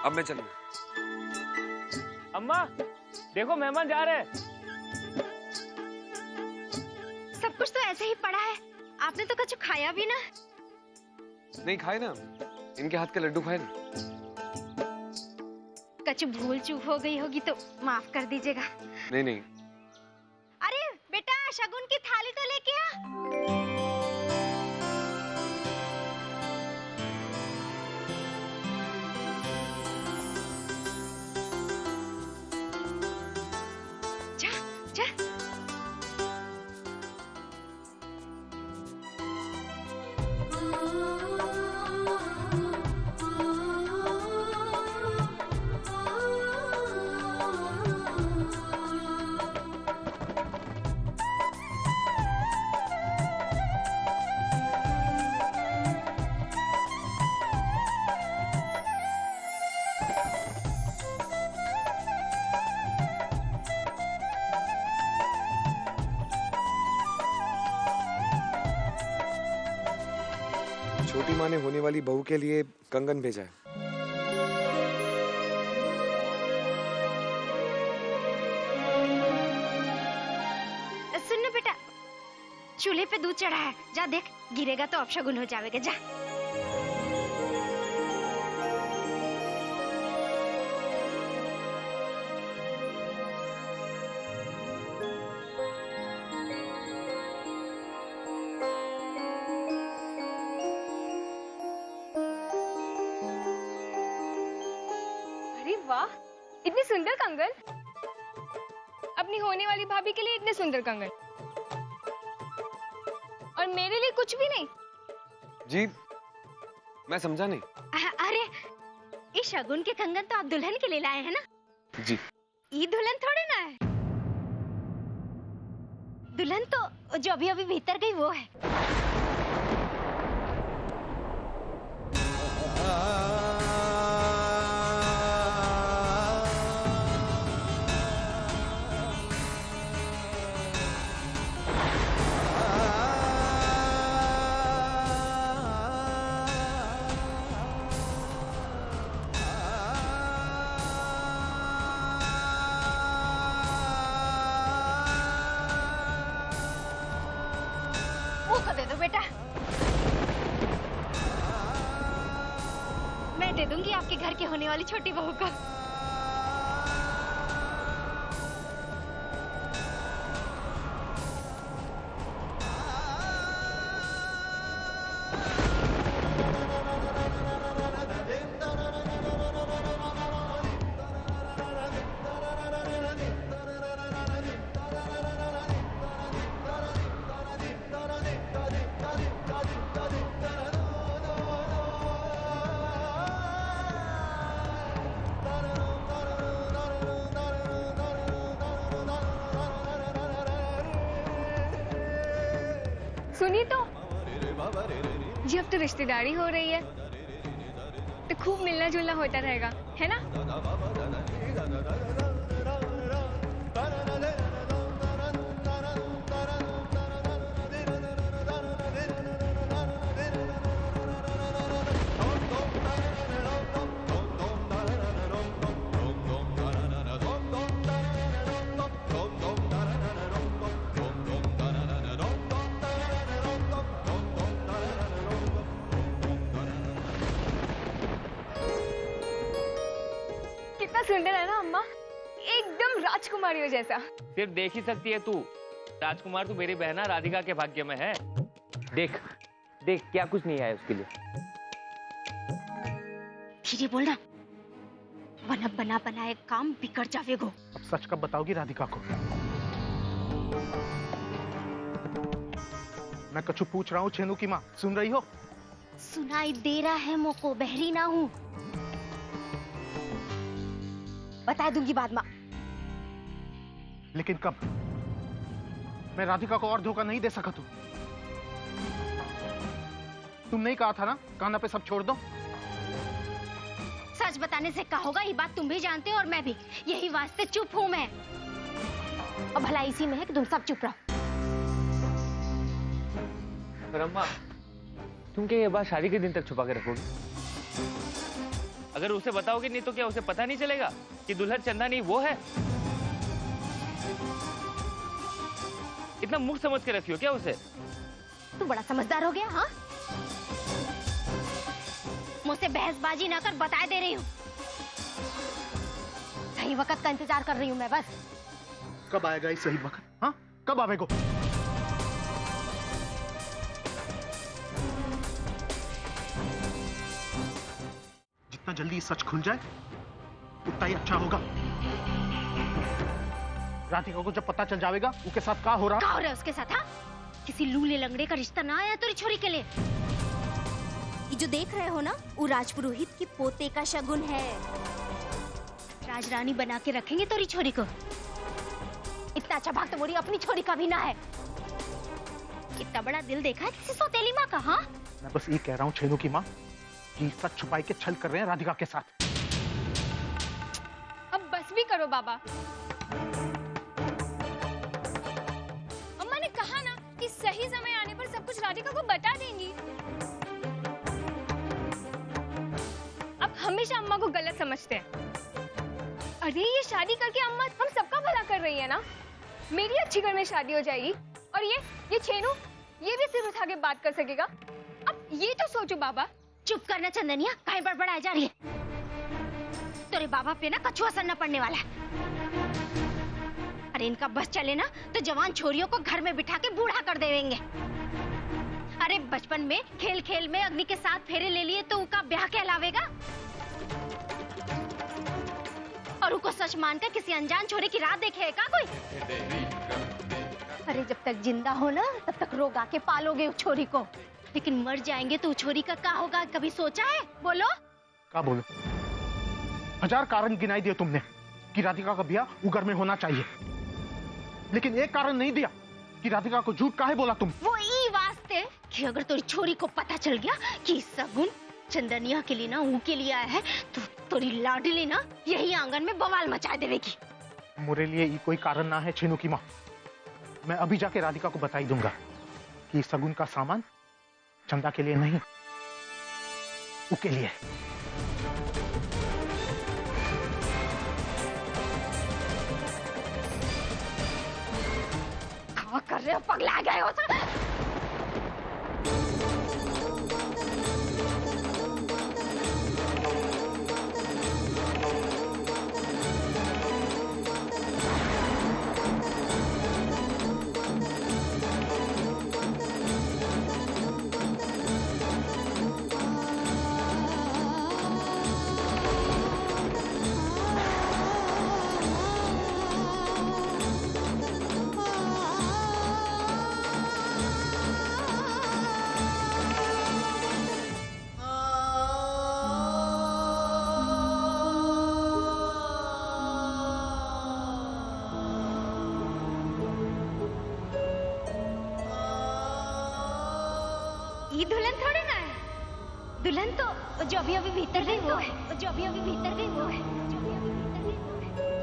अब मैं चलूं। अम्मा देखो मेहमान जा रहे हैं। सब कुछ तो ऐसे ही पड़ा है, आपने तो कुछ खाया भी ना। नहीं खाए ना, इनके हाथ के लड्डू खाए ना। कुछ भूल चूक हो गई होगी तो माफ कर दीजिएगा। नहीं नहीं। अरे बेटा शगुन की थाली तो लेके आ। जा जा। छोटी माँ ने होने वाली बहू के लिए कंगन भेजा है। सुन ना बेटा, चूल्हे पे दूध चढ़ा है, जा देख, गिरेगा तो अपशगुन हो जाएगा। जा। वाह, इतनी सुंदर कंगन। अपनी होने वाली भाभी के लिए इतने सुंदर कंगन, और मेरे लिए कुछ भी नहीं। जी मैं समझा नहीं। अरे ये शगुन के कंगन तो आप दुल्हन के लिए लाए हैं ना। जी ये दुल्हन थोड़े ना है, दुल्हन तो जो अभी अभी भीतर गई वो है। दे दो बेटा, मैं दे दूंगी आपके घर के होने वाली छोटी बहू को। सुनिए तो, जी अब तो रिश्तेदारी हो रही है, तो खूब मिलना जुलना होता रहेगा, है ना? कितना सुंदर है ना अम्मा, एकदम राजकुमारियों जैसा। सिर्फ देख ही सकती है तू, राजकुमार तू मेरी बहना राधिका के भाग्य में है। देख देख क्या कुछ नहीं आया उसके लिए। धीरे बोलना, वरना बना बनाए काम बिगड़ जाएगा। अब सच कब बताओगी राधिका को? मैं कछु पूछ रहा हूँ छेनू की माँ, सुन रही हो? सुनाई दे रहा है मोको, बहरी ना हूँ। बता दूंगी बाद में। लेकिन कब? मैं राधिका को और धोखा नहीं दे सका। तुमने ही कहा था ना कान्हा पे सब छोड़ दो। सच बताने से क्या होगा, ये बात तुम भी जानते हो और मैं भी, यही वास्ते चुप हूं मैं। और भला इसी में है कि तुम सब चुप रहो। पर अम्मा, तुम क्या ये बात शादी के दिन तक छुपा के रखोगी? अगर उसे बताओगे नहीं तो क्या उसे पता नहीं चलेगा कि दुल्हन चंदानी वो है? इतना मुंह समझ के रखियो क्या उसे? तू बड़ा समझदार हो गया, हाँ? मुझसे बहसबाजी ना कर, बता दे रही हूँ। सही वक्त का इंतजार कर रही हूँ मैं बस। कब आएगा ये सही वक्त? हाँ, कब आवेगो? जितना जल्दी सच खुल जाए उतना ही अच्छा होगा। राधिका को जब पता चल जाएगा उसके साथ क्या हो रहा है उसके साथ, हाँ? किसी लूले लंगड़े का रिश्ता ना आया तेरी छोरी के लिए। ये जो देख रहे हो ना, वो राजपुरोहित के पोते का शगुन है। राजरानी बना के रखेंगे तेरी छोरी को। इतना अच्छा भाग तो मोरी अपनी छोरी का भी ना है। कितना बड़ा दिल देखा है किसी सौतेली माँ का, हाँ? मैं बस ये कह रहा हूँ छेनू की माँ कि सच छुपाई के छल कर रहे हैं राधिका के साथ। अब बस भी करो बाबा। अम्मा ने कहा ना कि सही समय आने पर सब कुछ राधिका को बता देंगी। अब हमेशा अम्मा को गलत समझते हैं। अरे ये शादी करके अम्मा हम सबका भला कर रही है ना। मेरी अच्छी घर में शादी हो जाएगी और ये छेनू ये भी सिर उठा के बात कर सकेगा। अब ये तो सोचो बाबा। चुप करना चंदनिया, काहे बड़बड़ाई जा रही है? तेरे बाबा पे ना कछुआ असर न पड़ने वाला है। अरे इनका बस चले ना तो जवान छोरियों को घर में बिठा के बूढ़ा कर देंगे। अरे बचपन में खेल खेल में अग्नि के साथ फेरे ले लिए तो उनका ब्याह कहलावेगा? और उनको सच मानकर किसी अनजान छोरे की राह देखे है क्या कोई? अरे जब तक जिंदा हो ना तब तक रोगा के पालोगे उस छोरी को, लेकिन मर जाएंगे तो उस छोरी का क्या होगा कभी सोचा है? बोलो। क्या बोलो? 1000 कारण गिनाई दिए तुमने कि राधिका का ब्याह उगर में होना चाहिए, लेकिन एक कारण नहीं दिया कि राधिका को झूठ काहे बोला तुम? वो ई वास्ते कि अगर तेरी छोरी को पता चल गया कि सगुन चंदनिया के लिए ना ऊ के लिए आया है तो तेरी लाडली ना यही आंगन में बवाल मचा देवेगी। मेरे लिए ये कोई कारण ना है छेनू की माँ। मैं अभी जाके राधिका को बता ही दूंगा कि सगुन का सामान चंदा के लिए नहीं, उसके लिए। क्या कर रहे हो? पगला गए हो? ये दुल्हन थोड़ी ना है। दुल्हन तो जो अभी अभी भीतर गई वो है, जो अभी अभी भीतर गई वो है, जो अभी अभी भीतर गई वो है।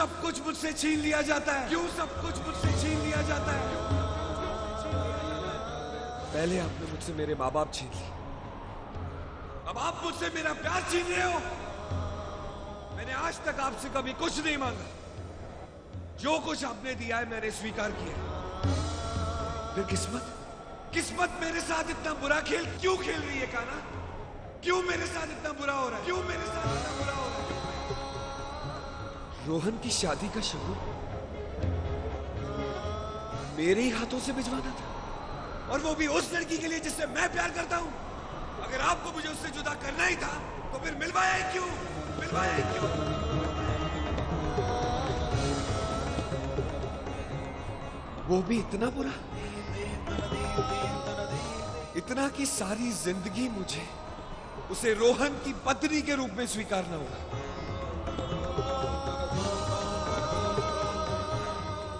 सब कुछ मुझसे छीन लिया जाता है? क्यों सब कुछ मुझसे छीन लिया जाता है? पहले आपने मुझसे मेरे माँ बाप छीन लिए, अब आप मुझसे मेरा प्यार छीन रहे हो। मैंने आज तक आपसे कभी कुछ नहीं मांगा, जो कुछ आपने दिया है मैंने स्वीकार किया। फिर किस्मत मेरे साथ इतना बुरा खेल क्यों खेल रही है कान्हा? क्यों मेरे साथ इतना बुरा हो रहा है? क्यों मेरे साथ इतना बुरा हो रहा है? रोहन की शादी का शगुन मेरे ही हाथों से भिजवाना था, और वो भी उस लड़की के लिए जिससे मैं प्यार करता हूं। अगर आपको मुझे उससे जुदा करना ही था तो फिर मिलवाया ही क्यों? मिलवाया ही क्यों? वो भी इतना बुरा, इतना कि सारी जिंदगी मुझे उसे रोहन की पत्नी के रूप में स्वीकारना होगा।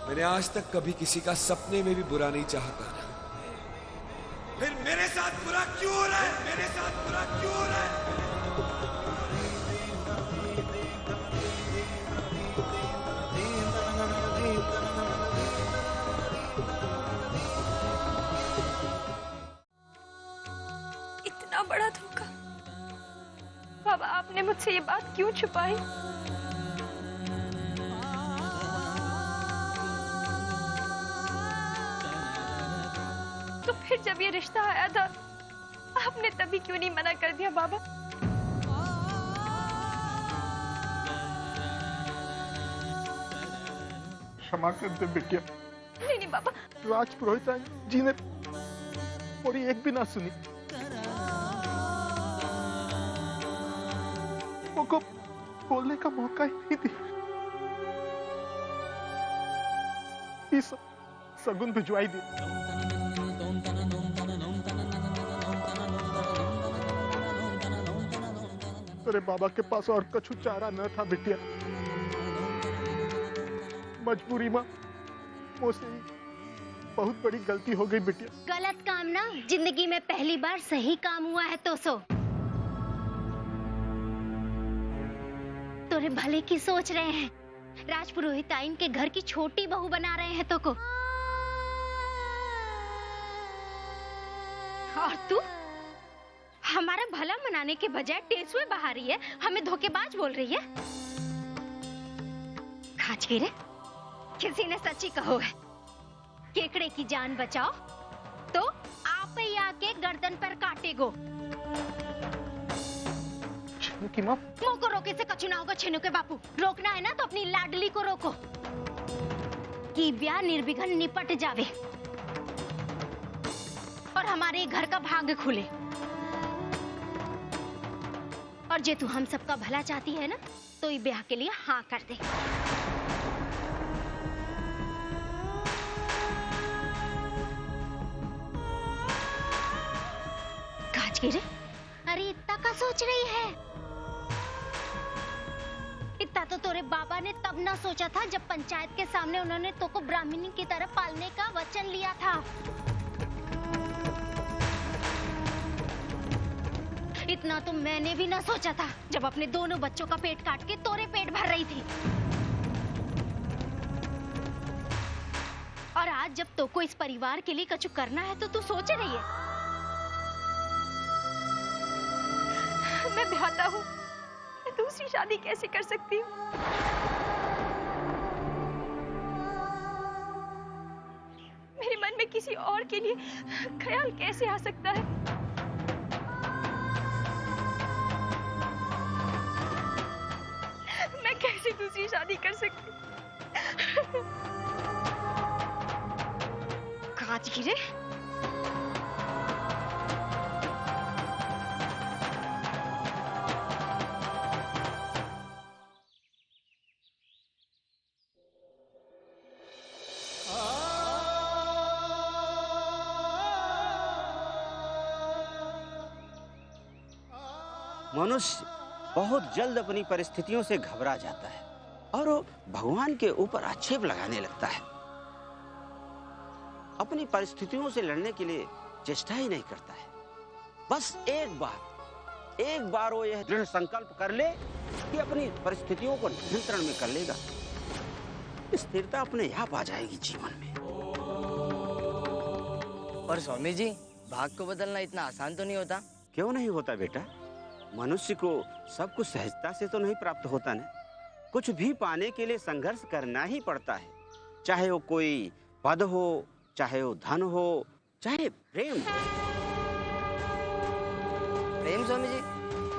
मैंने आज तक कभी किसी का सपने में भी बुरा नहीं चाहता ना। फिर मेरे साथ बुरा क्यों हो रहा है? मेरे साथ बुरा क्यों हो रहा है? इतना बड़ा धोखा। बाबा, आपने मुझसे ये बात क्यों छुपाई? तो फिर जब ये रिश्ता आया था, आपने तभी क्यों नहीं मना कर दिया बाबा? क्षमा कर दे बिटिया। नहीं नहीं बाबा। राजपुरोहित जी ने मेरी एक भी ना सुनी। वो को बोलने का मौका ही नहीं दिया। इस सगुन भिजवाई दी। तेरे बाबा के पास और कछु चारा न था बिटिया। मजबूरी में मुझसे बहुत बड़ी गलती हो गई बिटिया। गलत काम ना जिंदगी में पहली बार सही काम हुआ है तो सो। तोरे भले की सोच रहे हैं, राजपुरोहित आइन के घर की छोटी बहू बना रहे हैं तो को। और तू हमारा भला मनाने के बजाय टेसुए बहा रही है, हमें धोखेबाज बोल रही है। खाचगिरे, किसी ने सच्ची कहो है, केकड़े की जान बचाओ तो आप ही आके गर्दन पर काटेगो। छेनू की माँ, मुंह को रोके से कछु ना होगा। छेनू के बापू, रोकना है ना तो अपनी लाडली को रोको कि ब्याह निर्विघ्न निपट जावे और हमारे घर का भाग्य खुले। और जे तू हम सबका भला चाहती है ना, तो ये ब्याह के लिए हाँ कर दे। काजगिरे, अरे इतना का सोच रही है? इतना तो तोरे बाबा ने तब ना सोचा था जब पंचायत के सामने उन्होंने तो को ब्राह्मणी की तरह पालने का वचन लिया था। इतना तो मैंने भी ना सोचा था जब अपने दोनों बच्चों का पेट काट के तोरे पेट भर रही थी। और आज जब तो को इस परिवार के लिए कछु करना है तो तू सोच रही है। मैं ब्याहता हूँ, मैं दूसरी शादी कैसे कर सकती हूँ? मेरे मन में किसी और के लिए ख्याल कैसे आ सकता है? मैं कैसे दूसरी शादी कर सकती? काजगिरे, मनुष्य बहुत जल्द अपनी परिस्थितियों से घबरा जाता है और वो भगवान के ऊपर आक्षेप लगाने लगता है। अपनी परिस्थितियों से लड़ने के लिए चेष्टा ही नहीं करता है। बस एक बार वो यह दृढ़ संकल्प कर ले कि अपनी परिस्थितियों को नियंत्रण में कर लेगा, स्थिरता अपने आप आ जाएगी जीवन में। और स्वामी जी, भाग को बदलना इतना आसान तो नहीं होता? क्यों नहीं होता बेटा? मनुष्य को सब कुछ सहजता से तो नहीं प्राप्त होता ना। कुछ भी पाने के लिए संघर्ष करना ही पड़ता है, चाहे वो कोई पद हो, चाहे वो धन हो, चाहे प्रेम हो। प्रेम स्वामी जी?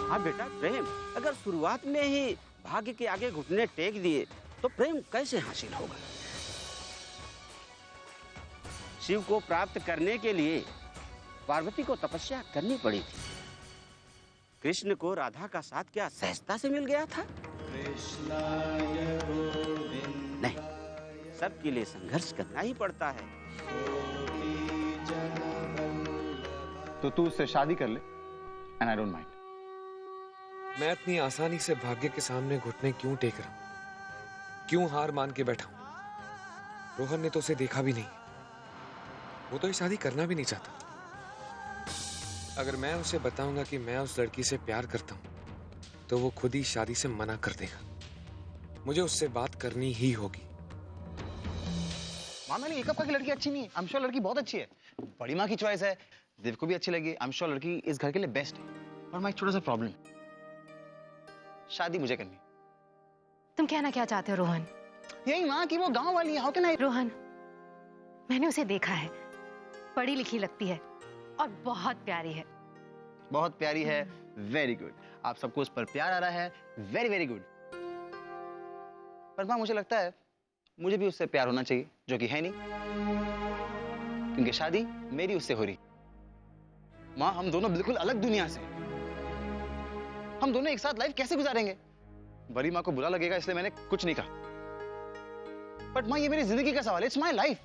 हाँ बेटा, प्रेम। अगर शुरुआत में ही भाग्य के आगे घुटने टेक दिए तो प्रेम कैसे हासिल होगा? शिव को प्राप्त करने के लिए पार्वती को तपस्या करनी पड़ी थी। कृष्ण को राधा का साथ क्या सहजता से मिल गया था? नहीं, सबके लिए संघर्ष करना ही पड़ता है। तो तू उससे शादी कर ले, एंड आई डोंट माइंड। मैं इतनी आसानी से भाग्य के सामने घुटने क्यों टेक रहा हूं? क्यों हार मान के बैठा हूं? रोहन ने तो उसे देखा भी नहीं, वो तो ये शादी करना भी नहीं चाहता। अगर मैं उसे बताऊंगा कि मैं उस लड़की से प्यार करता हूं तो वो खुद ही शादी से मना कर देगा। मुझे उससे बात करनी ही होगी। माँ, मैंने एक की लड़की अच्छी नहीं है। आई एम श्योर लड़की बहुत अच्छी है। बड़ी माँ की चॉइस है, देव को भी अच्छी लगी। आई एम श्योर लड़की इस घर के लिए बेस्ट है। और मैं एक छोटा सा प्रॉब्लम, शादी मुझे करनी। तुम कहना क्या चाहते हो रोहन? यही माँ कि वो गांव वाली है। How can I? रोहन, मैंने उसे देखा है, पढ़ी लिखी लगती है और बहुत प्यारी है। बहुत प्यारी है, वेरी गुड। आप सबको उस पर प्यार आ रहा है, वेरी वेरी गुड। पर माँ, मुझे लगता है मुझे भी उससे प्यार होना चाहिए, जो कि है नहीं, क्योंकि शादी मेरी उससे हो रही। माँ, हम दोनों बिल्कुल अलग दुनिया से। हम दोनों एक साथ लाइफ कैसे गुजारेंगे? बड़ी माँ को बुरा लगेगा, इसलिए मैंने कुछ नहीं कहा। बट माँ, ये मेरी जिंदगी का सवाल है, इट्स माय लाइफ।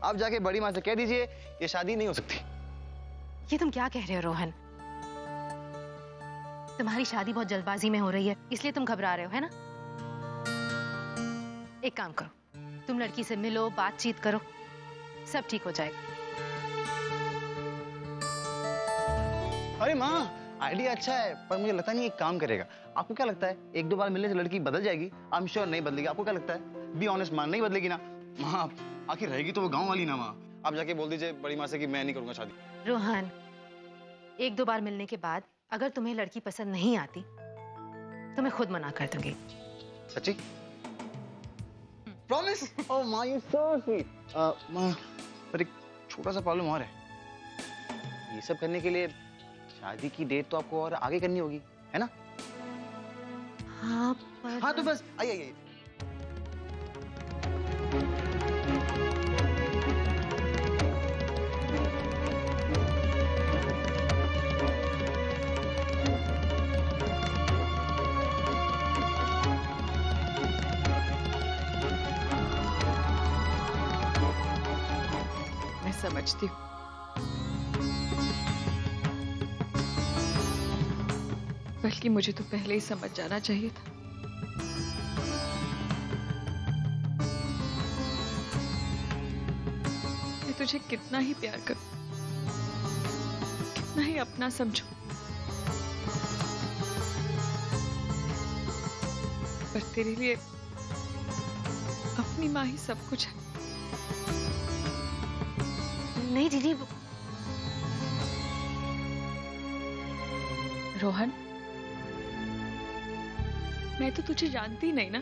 आप जाके बड़ी माँ से कह दीजिए ये शादी नहीं हो सकती। ये तुम क्या कह रहे हो रोहन? तुम्हारी शादी बहुत जल्दबाजी में हो रही है, इसलिए तुम घबरा रहे हो, है ना? एक काम करो, तुम लड़की से मिलो, बातचीत करो, सब ठीक हो जाएगा। अरे माँ, आइडिया अच्छा है, पर मुझे लगता नहीं ये काम करेगा। आपको क्या लगता है, एक दो बार मिलने से लड़की बदल जाएगी? आई एम श्योर नहीं बदलेगी। आपको क्या लगता है? बी ऑनेस्ट माँ, नहीं बदलेगी ना? माँ, आखिर रहेगी तो वो गांव वाली ना। माँ, आप जाके बोल दीजिए बड़ी माँ से कि मैं नहीं करूंगा शादी। रोहन, एक दो बार मिलने के बाद अगर तुम्हें लड़की पसंद नहीं आती तो मैं खुद मना कर दूंगी। सच्ची? प्रॉमिस? ओह माँ, यू सो स्वीट। माँ, पर एक छोटा सा प्रॉब्लम और है। ये सब करने के लिए शादी की डेट तो आपको और आगे करनी होगी, है ना? हाँ, पर... हाँ, तो बस आइए। मैं समझती हूँ, बल्कि मुझे तो पहले ही समझ जाना चाहिए था। मैं तुझे कितना ही प्यार करूं, कितना ही अपना समझूं, पर तेरे लिए अपनी माँ ही सब कुछ है। नहीं दीदी, रोहन, मैं तो तुझे जानती नहीं ना,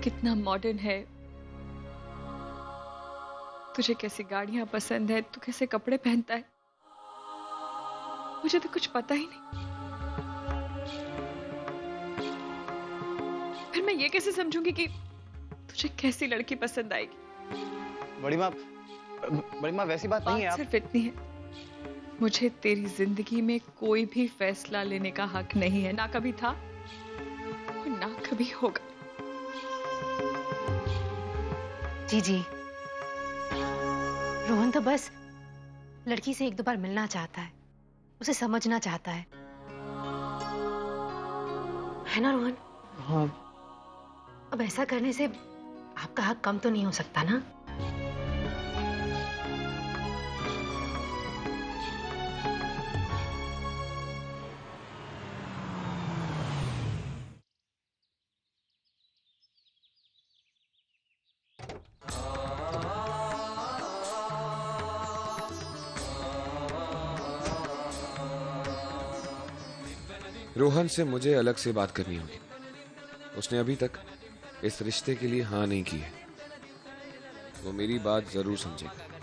कितना मॉडर्न है, तुझे कैसी गाड़ियां पसंद है, तू कैसे कपड़े पहनता है, मुझे तो कुछ पता ही नहीं। फिर मैं ये कैसे समझूंगी कि तुझे कैसी लड़की पसंद आएगी? बड़ी माँ वैसी बात नहीं है। सिर्फ इतनी है, मुझे तेरी जिंदगी में कोई भी फैसला लेने का हक नहीं है, ना कभी था और ना कभी होगा। जी, रोहन तो बस लड़की से एक दो बार मिलना चाहता है, उसे समझना चाहता है ना रोहन? हाँ। अब ऐसा करने से आपका हक कम तो नहीं हो सकता ना? रोहन से मुझे अलग से बात करनी होगी। उसने अभी तक इस रिश्ते के लिए हाँ नहीं की है। वो मेरी बात जरूर समझेगा।